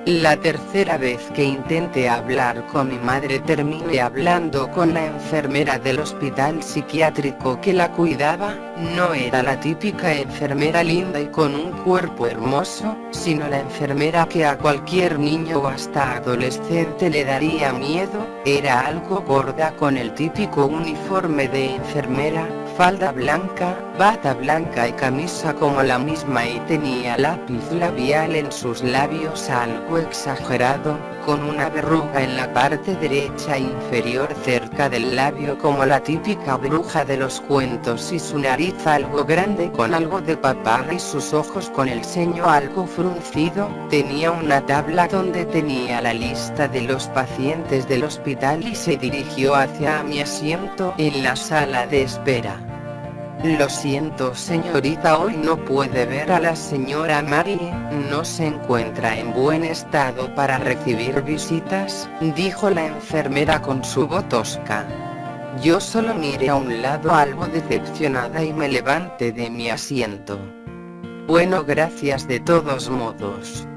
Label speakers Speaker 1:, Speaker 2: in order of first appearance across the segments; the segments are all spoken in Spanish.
Speaker 1: La tercera vez que intenté hablar con mi madre terminé hablando con la enfermera del hospital psiquiátrico que la cuidaba. No era la típica enfermera linda y con un cuerpo hermoso, sino la enfermera que a cualquier niño o hasta adolescente le daría miedo. Era algo gorda con el típico uniforme de enfermera, falda blanca, bata blanca y camisa como la misma, y tenía lápiz labial en sus labios algo exagerado, con una verruga en la parte derecha inferior cerca del labio como la típica bruja de los cuentos, y su nariz algo grande con algo de papada y sus ojos con el ceño algo fruncido. Tenía una tabla donde tenía la lista de los pacientes del hospital y se dirigió hacia mi asiento en la sala de espera. Lo siento señorita, hoy no puede ver a la señora Mary, no se encuentra en buen estado para recibir visitas, dijo la enfermera con su voz tosca. Yo solo miré a un lado algo decepcionada y me levanté de mi asiento. Bueno, gracias de todos modos.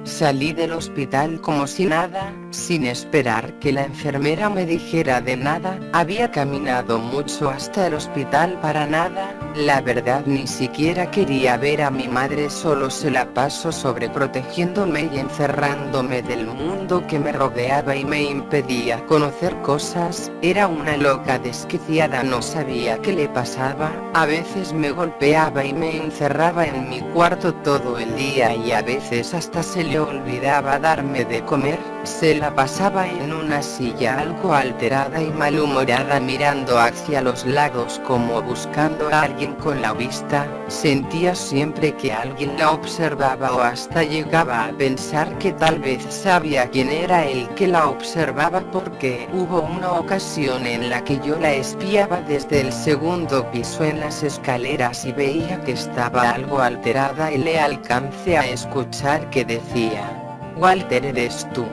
Speaker 1: Salí del hospital como si nada, sin esperar que la enfermera me dijera de nada. Había caminado mucho hasta el hospital para nada. La verdad, ni siquiera quería ver a mi madre, solo se la pasó sobreprotegiéndome y encerrándome del mundo que me rodeaba y me impedía conocer cosas. Era una loca desquiciada, no sabía qué le pasaba. A veces me golpeaba y me encerraba en mi cuarto todo el día, y a veces hasta se le olvidaba darme de comer. Se la pasaba en una silla algo alterada y malhumorada, mirando hacia los lados como buscando a alguien con la vista. Sentía siempre que alguien la observaba, o hasta llegaba a pensar que tal vez sabía quién era el que la observaba, porque hubo una ocasión en la que yo la espiaba desde el segundo piso en las escaleras y veía que estaba algo alterada, y le alcancé a escuchar que decía: Walter, ¿eres tú?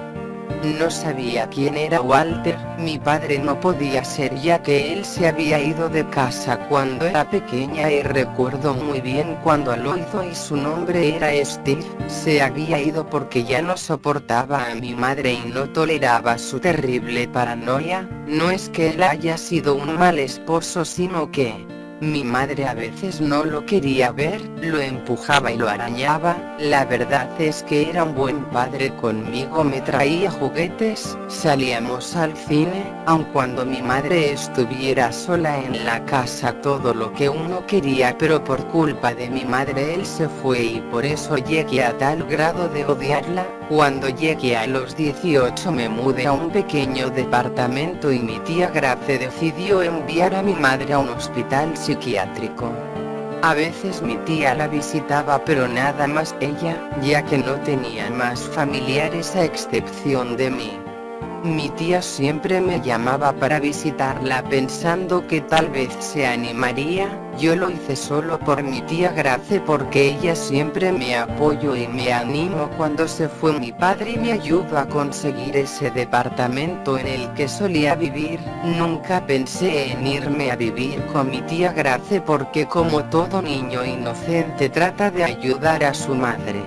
Speaker 1: No sabía quién era Walter. Mi padre no podía ser, ya que él se había ido de casa cuando era pequeña, y recuerdo muy bien cuando lo hizo, y su nombre era Steve. Se había ido porque ya no soportaba a mi madre y no toleraba su terrible paranoia. No es que él haya sido un mal esposo, sino que mi madre a veces no lo quería ver, lo empujaba y lo arañaba. La verdad es que era un buen padre conmigo, me traía juguetes, salíamos al cine, aun cuando mi madre estuviera sola en la casa, todo lo que uno quería, pero por culpa de mi madre él se fue, y por eso llegué a tal grado de odiarla. Cuando llegué a los 18 me mudé a un pequeño departamento y mi tía Grace decidió enviar a mi madre a un hospital psiquiátrico. A veces mi tía la visitaba, pero nada más ella, ya que no tenía más familiares a excepción de mí. Mi tía siempre me llamaba para visitarla pensando que tal vez se animaría. Yo lo hice solo por mi tía Grace, porque ella siempre me apoyó y me animó. Cuando se fue mi padre y me ayudó a conseguir ese departamento en el que solía vivir, nunca pensé en irme a vivir con mi tía Grace, porque como todo niño inocente trata de ayudar a su madre.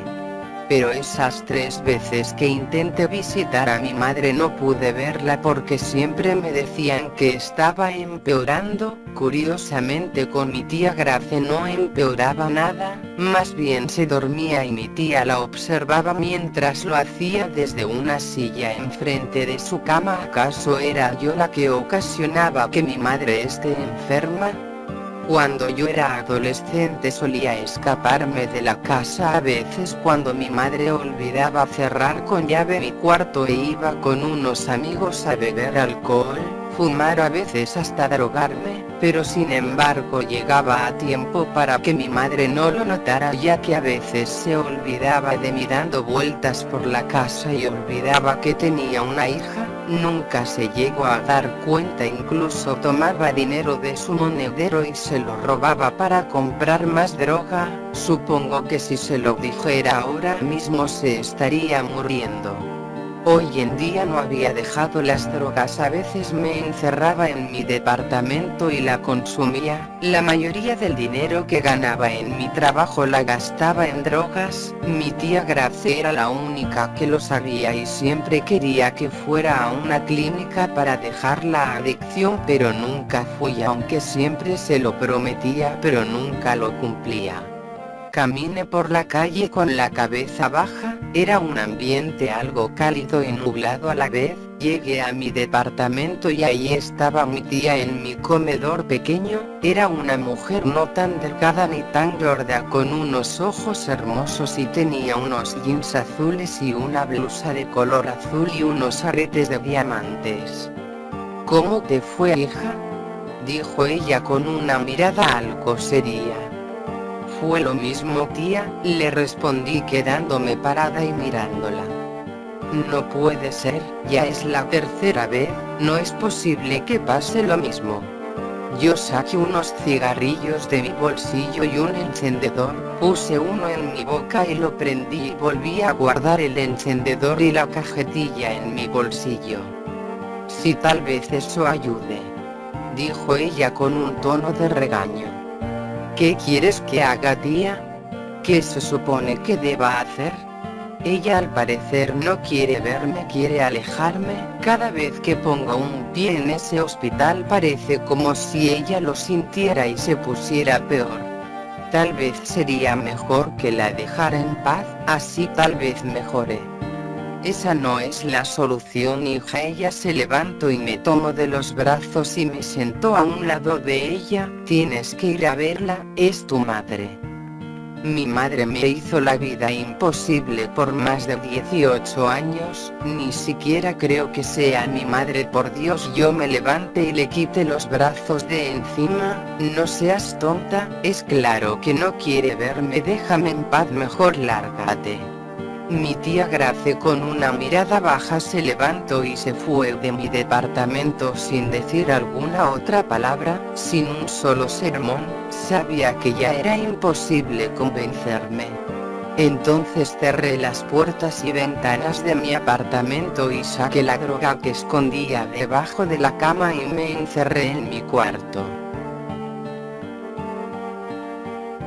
Speaker 1: Pero esas 3 veces que intenté visitar a mi madre no pude verla, porque siempre me decían que estaba empeorando. Curiosamente con mi tía Grace no empeoraba nada, más bien se dormía y mi tía la observaba mientras lo hacía desde una silla enfrente de su cama. ¿Acaso era yo la que ocasionaba que mi madre esté enferma? Cuando yo era adolescente solía escaparme de la casa a veces cuando mi madre olvidaba cerrar con llave mi cuarto, e iba con unos amigos a beber alcohol, fumar, a veces hasta drogarme, pero sin embargo llegaba a tiempo para que mi madre no lo notara, ya que a veces se olvidaba de mí dando vueltas por la casa y olvidaba que tenía una hija. Nunca se llegó a dar cuenta, incluso tomaba dinero de su monedero y se lo robaba para comprar más droga. Supongo que si se lo dijera ahora mismo se estaría muriendo. Hoy en día no había dejado las drogas, a veces me encerraba en mi departamento y la consumía. La mayoría del dinero que ganaba en mi trabajo la gastaba en drogas. Mi tía Grace era la única que lo sabía y siempre quería que fuera a una clínica para dejar la adicción, pero nunca fui, aunque siempre se lo prometía, pero nunca lo cumplía. Caminé por la calle con la cabeza baja, era un ambiente algo cálido y nublado a la vez. Llegué a mi departamento y ahí estaba mi tía en mi comedor pequeño. Era una mujer no tan delgada ni tan gorda, con unos ojos hermosos y tenía unos jeans azules y una blusa de color azul y unos aretes de diamantes. ¿Cómo te fue, hija?, dijo ella con una mirada algo seria. Fue lo mismo, tía, le respondí quedándome parada y mirándola. No puede ser, ya es la tercera vez, no es posible que pase lo mismo. Yo saqué unos cigarrillos de mi bolsillo y un encendedor, puse uno en mi boca y lo prendí y volví a guardar el encendedor y la cajetilla en mi bolsillo. Si tal vez eso ayude, dijo ella con un tono de regaño. ¿Qué quieres que haga, tía? ¿Qué se supone que deba hacer? Ella al parecer no quiere verme, quiere alejarme. Cada vez que pongo un pie en ese hospital parece como si ella lo sintiera y se pusiera peor. Tal vez sería mejor que la dejara en paz, así tal vez mejore. Esa no es la solución, hija. Ella se levantó y me tomó de los brazos y me sentó a un lado de ella. Tienes que ir a verla, es tu madre. Mi madre me hizo la vida imposible por más de 18 años, ni siquiera creo que sea mi madre, por Dios. Yo me levanté y le quité los brazos de encima. No seas tonta, es claro que no quiere verme, déjame en paz, mejor lárgate. Mi tía Grace con una mirada baja se levantó y se fue de mi departamento sin decir alguna otra palabra, sin un solo sermón. Sabía que ya era imposible convencerme. Entonces cerré las puertas y ventanas de mi apartamento y saqué la droga que escondía debajo de la cama y me encerré en mi cuarto.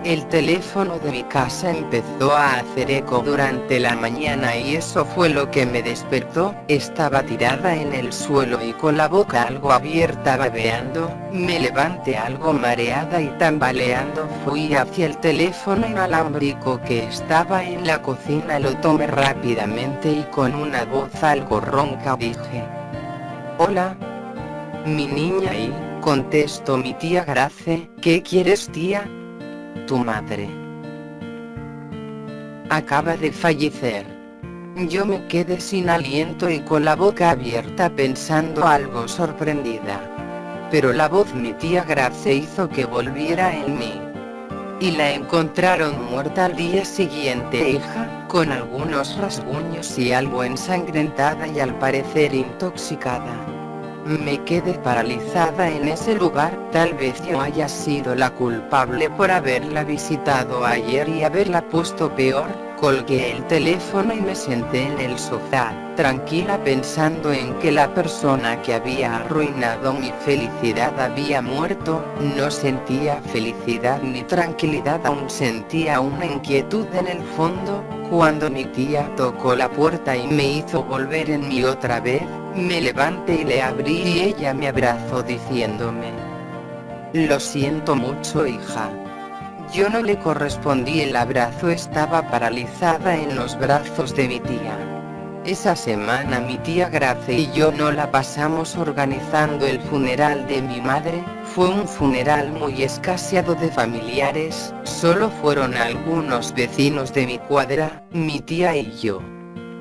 Speaker 1: El teléfono de mi casa empezó a hacer eco durante la mañana y eso fue lo que me despertó. Estaba tirada en el suelo y con la boca algo abierta babeando. Me levanté algo mareada y tambaleando. Fui hacia el teléfono inalámbrico que estaba en la cocina, lo tomé rápidamente y con una voz algo ronca dije: «Hola, mi niña», y contestó mi tía Grace. «¿Qué quieres, tía?» «Tu madre acaba de fallecer». Yo me quedé sin aliento y con la boca abierta pensando algo sorprendida. Pero la voz mi tía Grace hizo que volviera en mí. «Y la encontraron muerta al día siguiente, hija, con algunos rasguños y algo ensangrentada y al parecer intoxicada». Me quedé paralizada en ese lugar. Tal vez yo haya sido la culpable por haberla visitado ayer y haberla puesto peor. Colgué el teléfono y me senté en el sofá, tranquila, pensando en que la persona que había arruinado mi felicidad había muerto. No sentía felicidad ni tranquilidad, aún sentía una inquietud en el fondo. Cuando mi tía tocó la puerta y me hizo volver en mí otra vez, me levanté y le abrí y ella me abrazó diciéndome: «Lo siento mucho, hija». Yo no le correspondí el abrazo, estaba paralizada en los brazos de mi tía. Esa semana mi tía Grace y yo no la pasamos organizando el funeral de mi madre. Fue un funeral muy escaseado de familiares, solo fueron algunos vecinos de mi cuadra, mi tía y yo.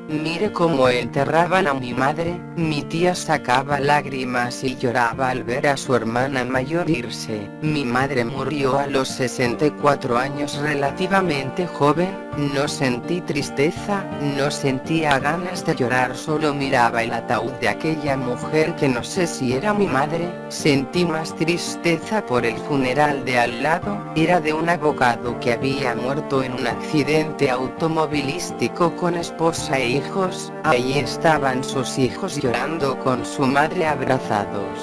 Speaker 1: Mire cómo enterraban a mi madre. Mi tía sacaba lágrimas y lloraba al ver a su hermana mayor irse. Mi madre murió a los 64 años, relativamente joven. No sentí tristeza, no sentía ganas de llorar, solo miraba el ataúd de aquella mujer que no sé si era mi madre. Sentí más tristeza por el funeral de al lado. Era de un abogado que había muerto en un accidente automovilístico con esposa e hija. hijos, ahí estaban sus hijos llorando con su madre abrazados.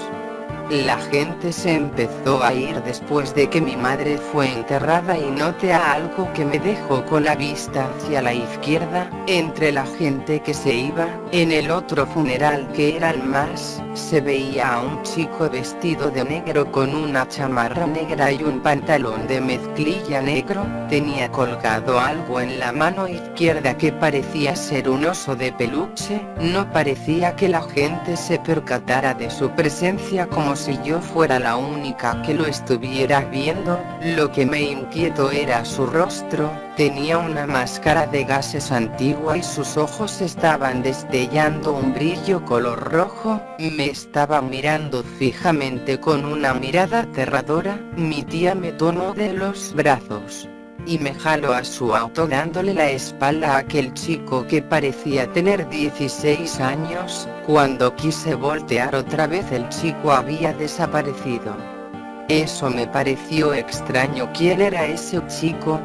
Speaker 1: La gente se empezó a ir después de que mi madre fue enterrada y noté algo que me dejó con la vista hacia la izquierda, entre la gente que se iba. En el otro funeral, que era el más, se veía a un chico vestido de negro con una chamarra negra y un pantalón de mezclilla negro. Tenía colgado algo en la mano izquierda que parecía ser un oso de peluche. No parecía que la gente se percatara de su presencia, como si yo fuera la única que lo estuviera viendo. Lo que me inquietó era su rostro. Tenía una máscara de gases antigua y sus ojos estaban destellando un brillo color rojo. Me estaba mirando fijamente con una mirada aterradora. Mi tía me tomó de los brazos y me jaló a su auto dándole la espalda a aquel chico que parecía tener 16 años. Cuando quise voltear otra vez, el chico había desaparecido. Eso me pareció extraño. ¿Quién era ese chico?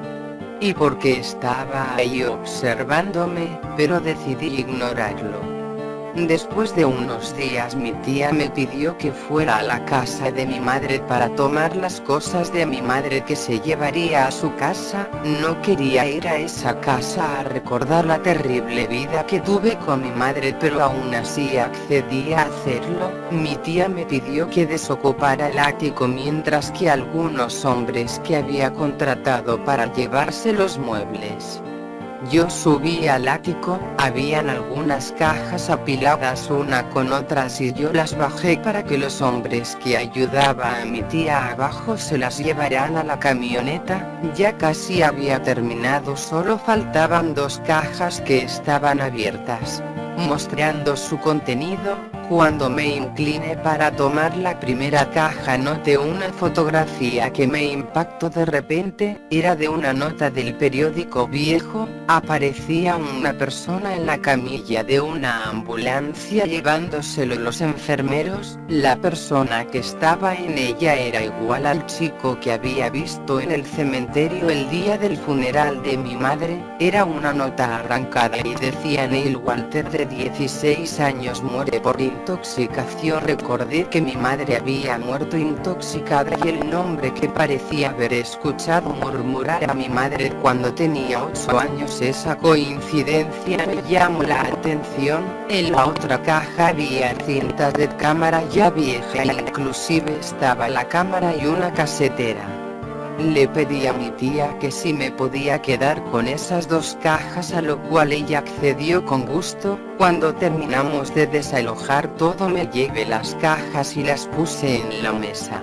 Speaker 1: ¿Y por qué estaba ahí observándome? Pero decidí ignorarlo. Después de unos días mi tía me pidió que fuera a la casa de mi madre para tomar las cosas de mi madre que se llevaría a su casa. No quería ir a esa casa a recordar la terrible vida que tuve con mi madre, pero aún así accedí a hacerlo. Mi tía me pidió que desocupara el ático mientras que algunos hombres que había contratado para llevarse los muebles. Yo subí al ático, habían algunas cajas apiladas una con otras y yo las bajé para que los hombres que ayudaban a mi tía abajo se las llevaran a la camioneta. Ya casi había terminado, solo faltaban 2 cajas que estaban abiertas, mostrando su contenido. Cuando me incliné para tomar la primera caja, noté una fotografía que me impactó de repente. Era de una nota del periódico viejo. Aparecía una persona en la camilla de una ambulancia llevándoselo los enfermeros. La persona que estaba en ella era igual al chico que había visto en el cementerio el día del funeral de mi madre. Era una nota arrancada y decía: Neil Walter, de 16 años, muere por intoxicación. Recordé que mi madre había muerto intoxicada y el nombre que parecía haber escuchado murmurar a mi madre cuando tenía 8 años. Esa coincidencia me llamó la atención. En la otra caja había cintas de cámara ya vieja, inclusive estaba la cámara y una casetera. Le pedí a mi tía que si me podía quedar con esas 2 cajas, a lo cual ella accedió con gusto. Cuando terminamos de desalojar todo, me llevé las cajas y las puse en la mesa.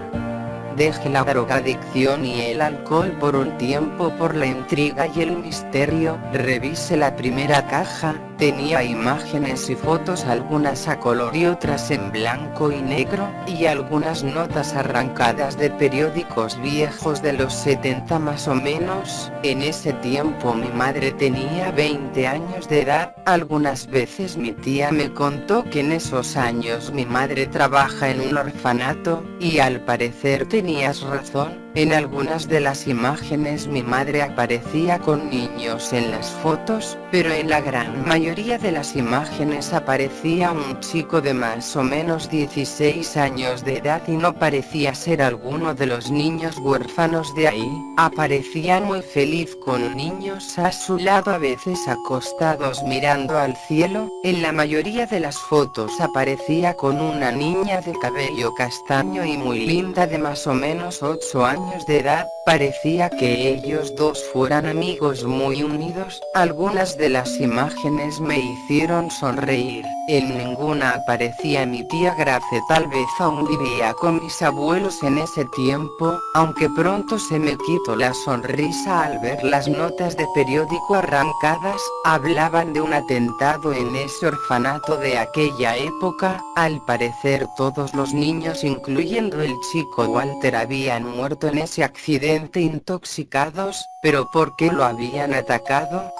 Speaker 1: Dejé la drogadicción y el alcohol por un tiempo por la intriga y el misterio. Revisé la primera caja, tenía imágenes y fotos, algunas a color y otras en blanco y negro, y algunas notas arrancadas de periódicos viejos de los 70 más o menos. En ese tiempo mi madre tenía 20 años de edad. Algunas veces mi tía me contó que en esos años mi madre trabaja en un orfanato, y al parecer tenías razón. En algunas de las imágenes mi madre aparecía con niños en las fotos, pero en la gran mayoría de las imágenes aparecía un chico de más o menos 16 años de edad y no parecía ser alguno de los niños huérfanos de ahí. Aparecía muy feliz con niños a su lado, a veces acostados mirando al cielo. En la mayoría de las fotos aparecía con una niña de cabello castaño y muy linda de más o menos 8 años de edad. Parecía que ellos dos fueran amigos muy unidos. Algunas de las imágenes me hicieron sonreír. En ninguna aparecía mi tía Grace. Tal vez aún vivía con mis abuelos en ese tiempo, aunque pronto se me quitó la sonrisa al ver las notas de periódico arrancadas. Hablaban de un atentado en ese orfanato de aquella época. Al parecer todos los niños, incluyendo el chico Walter, habían muerto en ese accidente intoxicados. ¿Pero por qué lo habían atacado?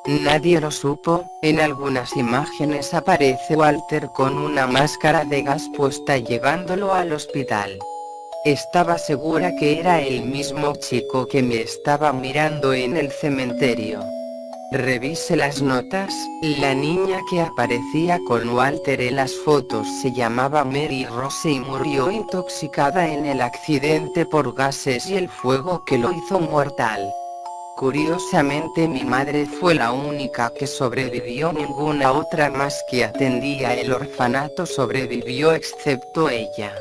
Speaker 1: Nadie lo supo. En algunas imágenes aparece Walter con una máscara de gas puesta llevándolo al hospital. Estaba segura que era el mismo chico que me estaba mirando en el cementerio. Revise las notas. La niña que aparecía con Walter en las fotos se llamaba Mary Rose y murió intoxicada en el accidente por gases y el fuego que lo hizo mortal. Curiosamente mi madre fue la única que sobrevivió, ninguna otra más que atendía el orfanato sobrevivió excepto ella.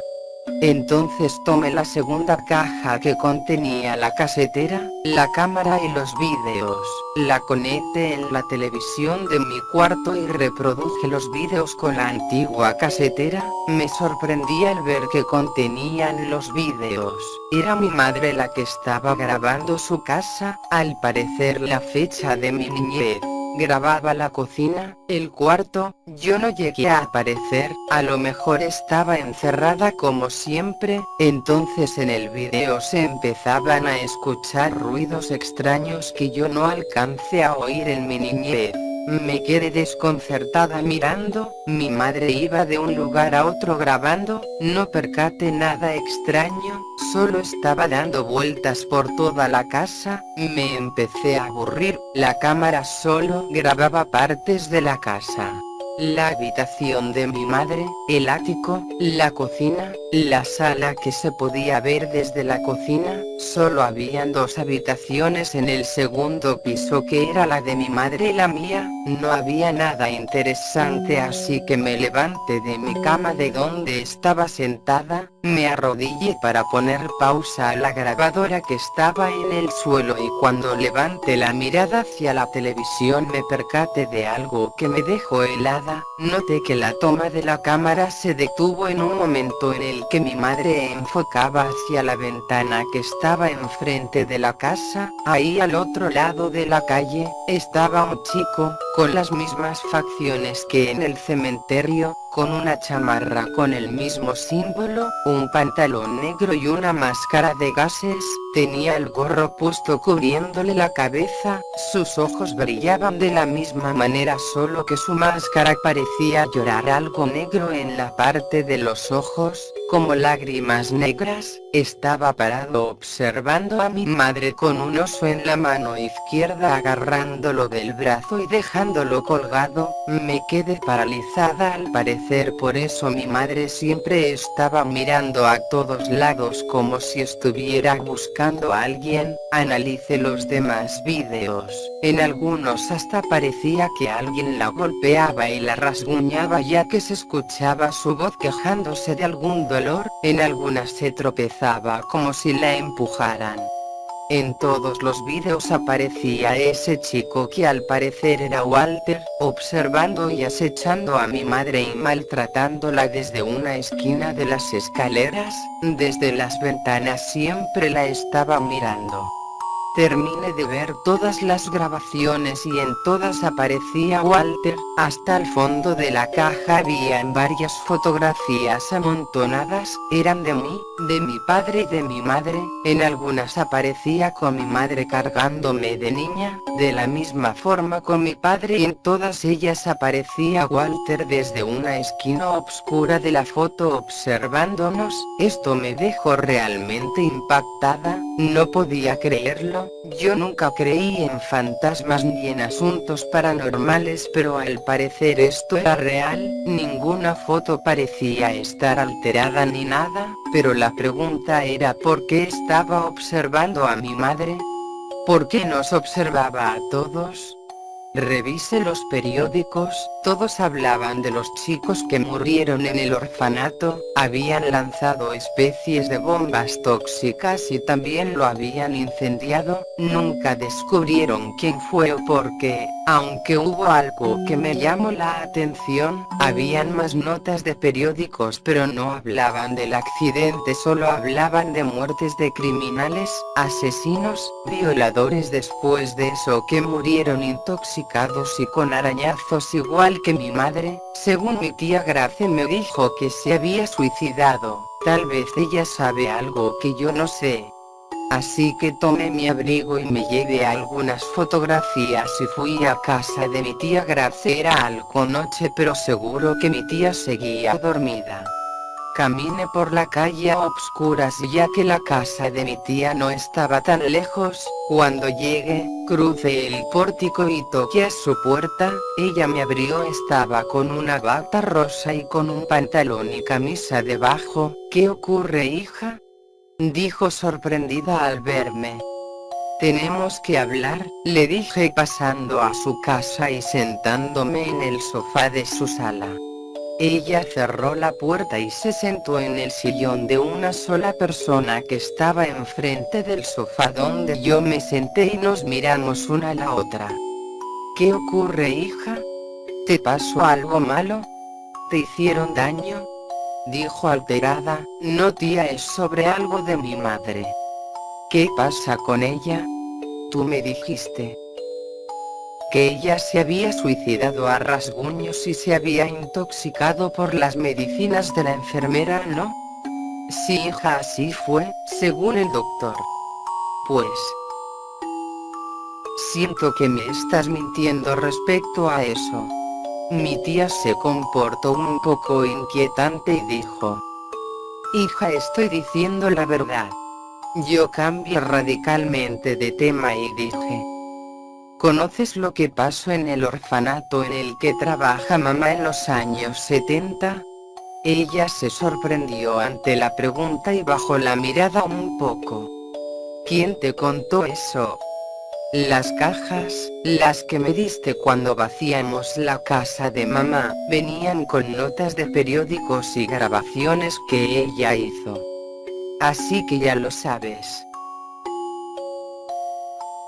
Speaker 1: Entonces tomé la segunda caja que contenía la casetera, la cámara y los vídeos, la conecté en la televisión de mi cuarto y reproduje los vídeos con la antigua casetera. Me sorprendí al ver que contenían los vídeos. Era mi madre la que estaba grabando su casa, al parecer la fecha de mi niñez. Grababa la cocina, el cuarto, yo no llegué a aparecer, a lo mejor estaba encerrada como siempre. Entonces en el video se empezaban a escuchar ruidos extraños que yo no alcancé a oír en mi niñez. Me quedé desconcertada mirando, mi madre iba de un lugar a otro grabando, no percaté nada extraño, solo estaba dando vueltas por toda la casa, me empecé a aburrir, la cámara solo grababa partes de la casa. La habitación de mi madre, el ático, la cocina, la sala que se podía ver desde la cocina, solo habían 2 habitaciones en el segundo piso que era la de mi madre y la mía, no había nada interesante así que me levanté de mi cama de donde estaba sentada, me arrodillé para poner pausa a la grabadora que estaba en el suelo y cuando levanté la mirada hacia la televisión me percaté de algo que me dejó helada. Noté que la toma de la cámara se detuvo en un momento en el que mi madre enfocaba hacia la ventana que estaba enfrente de la casa. Ahí al otro lado de la calle, estaba un chico, con las mismas facciones que en el cementerio, con una chamarra con el mismo símbolo, un pantalón negro y una máscara de gases, tenía el gorro puesto cubriéndole la cabeza, sus ojos brillaban de la misma manera solo que su máscara parecía llorar algo negro en la parte de los ojos, como lágrimas negras. Estaba parado observando a mi madre con un oso en la mano izquierda agarrándolo del brazo y dejándolo colgado. Me quedé paralizada al parecer, por eso mi madre siempre estaba mirando a todos lados como si estuviera buscando a alguien. Analicé los demás vídeos, en algunos hasta parecía que alguien la golpeaba y la rasguñaba ya que se escuchaba su voz quejándose de algún dolor, en algunas se tropezaba como si la empujaran. En todos los vídeos aparecía ese chico que al parecer era Walter, observando y acechando a mi madre y maltratándola desde una esquina de las escaleras, desde las ventanas siempre la estaba mirando. Terminé de ver todas las grabaciones y en todas aparecía Walter, hasta el fondo de la caja habían varias fotografías amontonadas, eran de mí, de mi padre y de mi madre, en algunas aparecía con mi madre cargándome de niña, de la misma forma con mi padre y en todas ellas aparecía Walter desde una esquina oscura de la foto observándonos. Esto me dejó realmente impactada, no podía creerlo. Yo nunca creí en fantasmas ni en asuntos paranormales, pero al parecer esto era real. Ninguna foto parecía estar alterada ni nada, pero la pregunta era ¿por qué estaba observando a mi madre? ¿Por qué nos observaba a todos? Revise los periódicos, todos hablaban de los chicos que murieron en el orfanato, habían lanzado especies de bombas tóxicas y también lo habían incendiado, nunca descubrieron quién fue o por qué, aunque hubo algo que me llamó la atención, habían más notas de periódicos pero no hablaban del accidente, solo hablaban de muertes de criminales, asesinos, violadores después de eso que murieron intoxicados y con arañazos igual que mi madre. Según mi tía Grace me dijo que se había suicidado, tal vez ella sabe algo que yo no sé. Así que tomé mi abrigo y me llevé algunas fotografías y fui a casa de mi tía Grace. Era algo noche pero seguro que mi tía seguía dormida. Caminé por la calle a obscuras ya que la casa de mi tía no estaba tan lejos. Cuando llegué, crucé el pórtico y toqué a su puerta. Ella me abrió, estaba con una bata rosa y con un pantalón y camisa debajo. ¿Qué ocurre, hija?, dijo sorprendida al verme. Tenemos que hablar, le dije pasando a su casa y sentándome en el sofá de su sala. Ella cerró la puerta y se sentó en el sillón de una sola persona que estaba enfrente del sofá donde yo me senté y nos miramos una a la otra. ¿Qué ocurre, hija? ¿Te pasó algo malo? ¿Te hicieron daño?, dijo alterada. No, tía, es sobre algo de mi madre. ¿Qué pasa con ella? Tú me dijiste que ella se había suicidado a rasguños y se había intoxicado por las medicinas de la enfermera, ¿no? Sí, hija, así fue, según el doctor. Pues siento que me estás mintiendo respecto a eso. Mi tía se comportó un poco inquietante y dijo: hija, estoy diciendo la verdad. Yo cambié radicalmente de tema y dije: ¿conoces lo que pasó en el orfanato en el que trabaja mamá en los años 70? Ella se sorprendió ante la pregunta y bajó la mirada un poco. ¿Quién te contó eso? Las cajas, las que me diste cuando vaciamos la casa de mamá, venían con notas de periódicos y grabaciones que ella hizo. Así que ya lo sabes.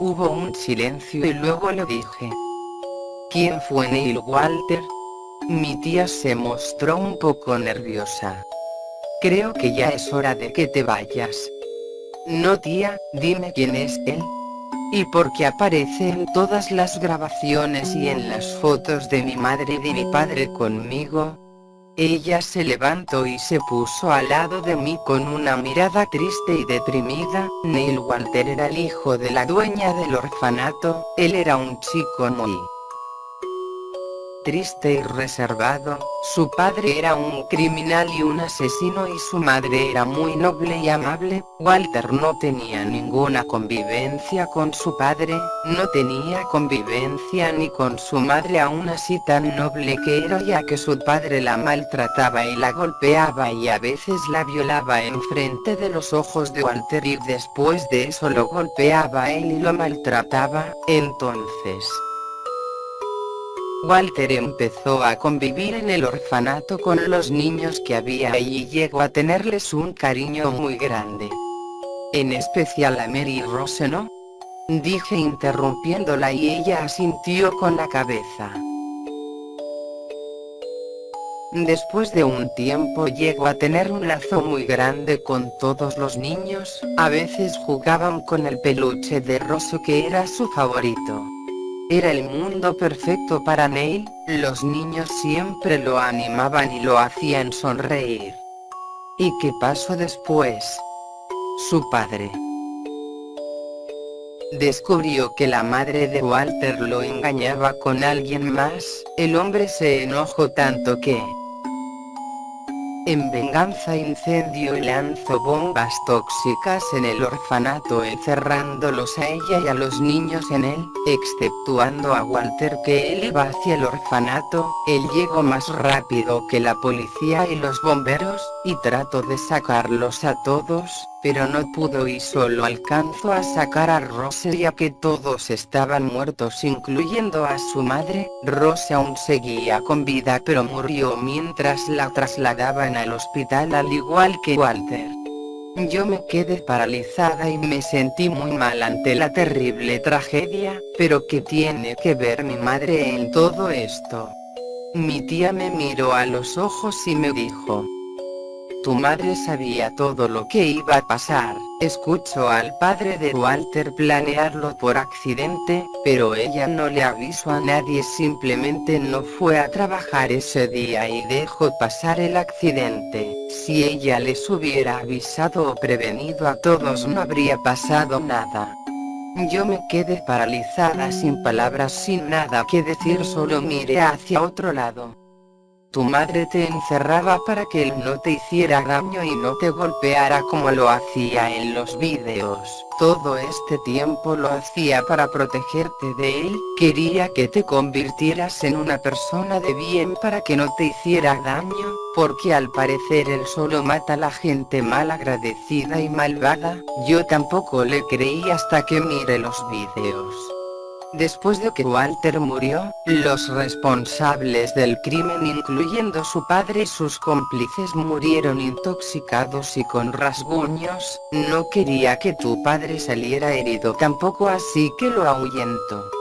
Speaker 1: Hubo un silencio y luego le dije: ¿quién fue Neil Walter? Mi tía se mostró un poco nerviosa. Creo que ya es hora de que te vayas. No, tía, dime quién es él. ¿Y por qué aparece en todas las grabaciones y en las fotos de mi madre y de mi padre conmigo? Ella se levantó y se puso al lado de mí con una mirada triste y deprimida. Neil Walter era el hijo de la dueña del orfanato. Él era un chico muy triste y reservado. Su padre era un criminal y un asesino y su madre era muy noble y amable. Walter no tenía ninguna convivencia con su padre, no tenía convivencia ni con su madre, aún así tan noble que era, ya que su padre la maltrataba y la golpeaba y a veces la violaba enfrente de los ojos de Walter y después de eso lo golpeaba a él y lo maltrataba. Entonces Walter empezó a convivir en el orfanato con los niños que había allí y llegó a tenerles un cariño muy grande. En especial a Mary y Rose, ¿no?, dije interrumpiéndola y ella asintió con la cabeza. Después de un tiempo llegó a tener un lazo muy grande con todos los niños. A veces jugaban con el peluche de Rose que era su favorito. Era el mundo perfecto para Neil, los niños siempre lo animaban y lo hacían sonreír. ¿Y qué pasó después? Su padre descubrió que la madre de Walter lo engañaba con alguien más. El hombre se enojó tanto que en venganza incendió y lanzó bombas tóxicas en el orfanato, encerrándolos a ella y a los niños en él, exceptuando a Walter, que él iba hacia el orfanato. Él llegó más rápido que la policía y los bomberos, y trató de sacarlos a todos, pero no pudo y solo alcanzó a sacar a Rose, ya que todos estaban muertos incluyendo a su madre. Rose aún seguía con vida pero murió mientras la trasladaban al hospital, al igual que Walter. Yo me quedé paralizada y me sentí muy mal ante la terrible tragedia. ¿Pero qué tiene que ver mi madre en todo esto? Mi tía me miró a los ojos y me dijo: tu madre sabía todo lo que iba a pasar. Escuchó al padre de Walter planearlo por accidente, pero ella no le avisó a nadie, simplemente no fue a trabajar ese día y dejó pasar el accidente. Si ella les hubiera avisado o prevenido a todos, no habría pasado nada. Yo me quedé paralizada, sin palabras, sin nada que decir, solo miré hacia otro lado. Tu madre te encerraba para que él no te hiciera daño y no te golpeara como lo hacía en los vídeos. Todo este tiempo lo hacía para protegerte de él. Quería que te convirtieras en una persona de bien para que no te hiciera daño, porque al parecer él solo mata a la gente mal agradecida y malvada. Yo tampoco le creí hasta que miré los vídeos. Después de que Walter murió, los responsables del crimen, incluyendo su padre y sus cómplices, murieron intoxicados y con rasguños. No quería que tu padre saliera herido tampoco, así que lo ahuyentó.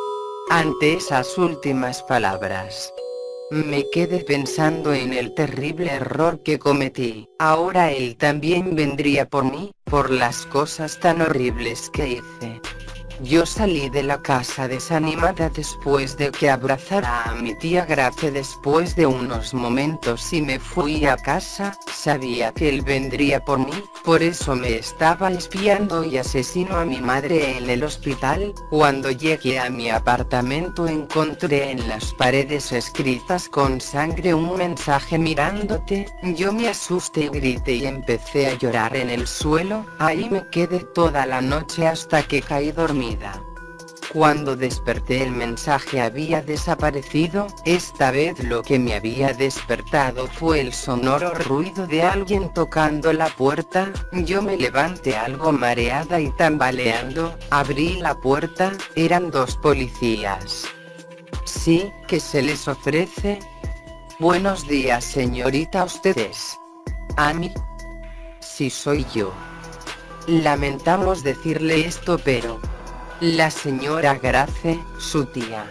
Speaker 1: Ante esas últimas palabras, me quedé pensando en el terrible error que cometí. Ahora él también vendría por mí, por las cosas tan horribles que hice. Yo salí de la casa desanimada después de que abrazara a mi tía Grace después de unos momentos y me fui a casa. Sabía que él vendría por mí, por eso me estaba espiando y asesinó a mi madre en el hospital. Cuando llegué a mi apartamento encontré en las paredes escritas con sangre un mensaje: mirándote. Yo me asusté y grité y empecé a llorar en el suelo. Ahí me quedé toda la noche hasta que caí dormida. Cuando desperté el mensaje había desaparecido. Esta vez lo que me había despertado fue el sonoro ruido de alguien tocando la puerta. Yo me levanté algo mareada y tambaleando, abrí la puerta. Eran dos policías. Sí, ¿qué se les ofrece? Buenos días, señorita, ¿ustedes? ¿Amy? Sí, soy yo. Lamentamos decirle esto, pero la señora Grace, su tía,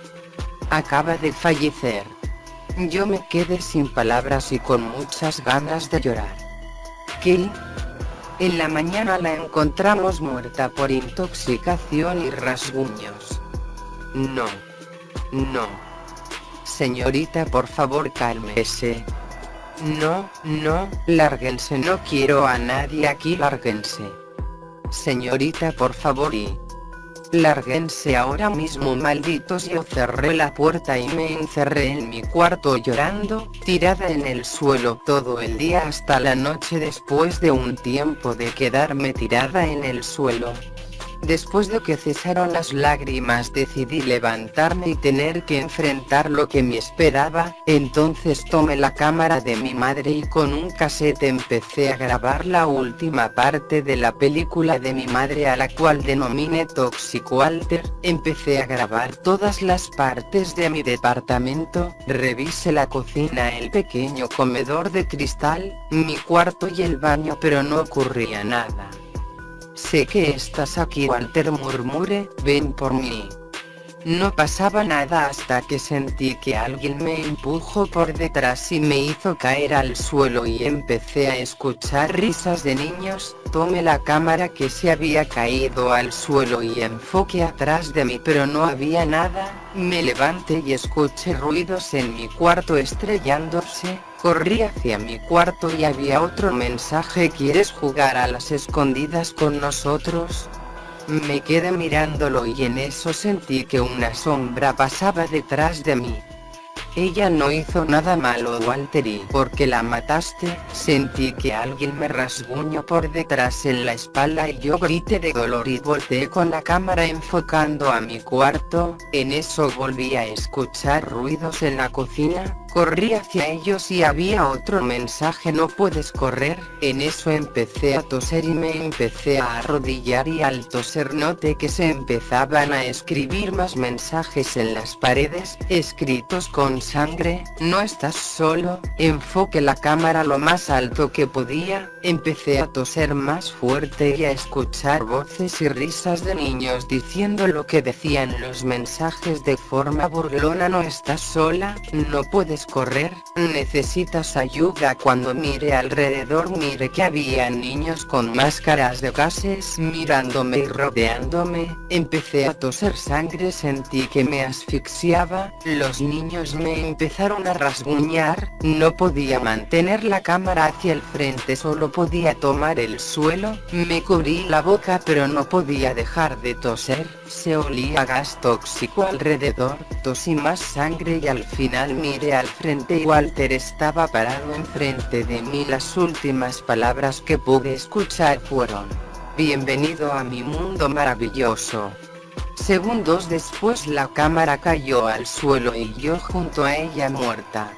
Speaker 1: acaba de fallecer. Yo me quedé sin palabras y con muchas ganas de llorar. ¿Qué? En la mañana la encontramos muerta por intoxicación y rasguños. No. Señorita, por favor, cálmese. No, lárguense, no quiero a nadie aquí, lárguense. Señorita, por favor, lárguense ahora mismo, malditos. Yo cerré la puerta y me encerré en mi cuarto llorando, tirada en el suelo todo el día hasta la noche. Después de un tiempo de quedarme tirada en el suelo, después de que cesaron las lágrimas, decidí levantarme y tener que enfrentar lo que me esperaba. Entonces tomé la cámara de mi madre y con un cassette empecé a grabar la última parte de la película de mi madre, a la cual denominé Toxic Walter. Empecé a grabar todas las partes de mi departamento. Revisé la cocina, el pequeño comedor de cristal, mi cuarto y el baño, pero no ocurría nada. Sé que estás aquí, Walter, murmuré, ven por mí. No pasaba nada hasta que sentí que alguien me empujó por detrás y me hizo caer al suelo y empecé a escuchar risas de niños. Tomé la cámara que se había caído al suelo y enfoqué atrás de mí, pero no había nada. Me levanté y escuché ruidos en mi cuarto estrellándose. Corrí hacia mi cuarto y había otro mensaje: ¿quieres jugar a las escondidas con nosotros? Me quedé mirándolo y en eso sentí que una sombra pasaba detrás de mí. Ella no hizo nada malo, Walter, y porque la mataste. Sentí que alguien me rasguñó por detrás en la espalda y yo grité de dolor y volteé con la cámara enfocando a mi cuarto. En eso volví a escuchar ruidos en la cocina. Corrí hacia ellos y había otro mensaje: no puedes correr. En eso empecé a toser y me empecé a arrodillar, y al toser noté que se empezaban a escribir más mensajes en las paredes, escritos con sangre. No estás solo. Enfoqué la cámara lo más alto que podía. Empecé a toser más fuerte y a escuchar voces y risas de niños diciendo lo que decían los mensajes de forma burlona: no estás sola, no puedes correr, necesitas ayuda. Cuando miré alrededor, miré que había niños con máscaras de gases mirándome y rodeándome. Empecé a toser sangre, sentí que me asfixiaba. Los niños me empezaron a rasguñar. No podía mantener la cámara hacia el frente, solo podía tomar el suelo. Me cubrí la boca pero no podía dejar de toser. Se olía gas tóxico alrededor, tos y más sangre, y al final miré al frente y Walter estaba parado enfrente de mí. Las últimas palabras que pude escuchar fueron: "Bienvenido a mi mundo maravilloso". Segundos después la cámara cayó al suelo y yo junto a ella muerta.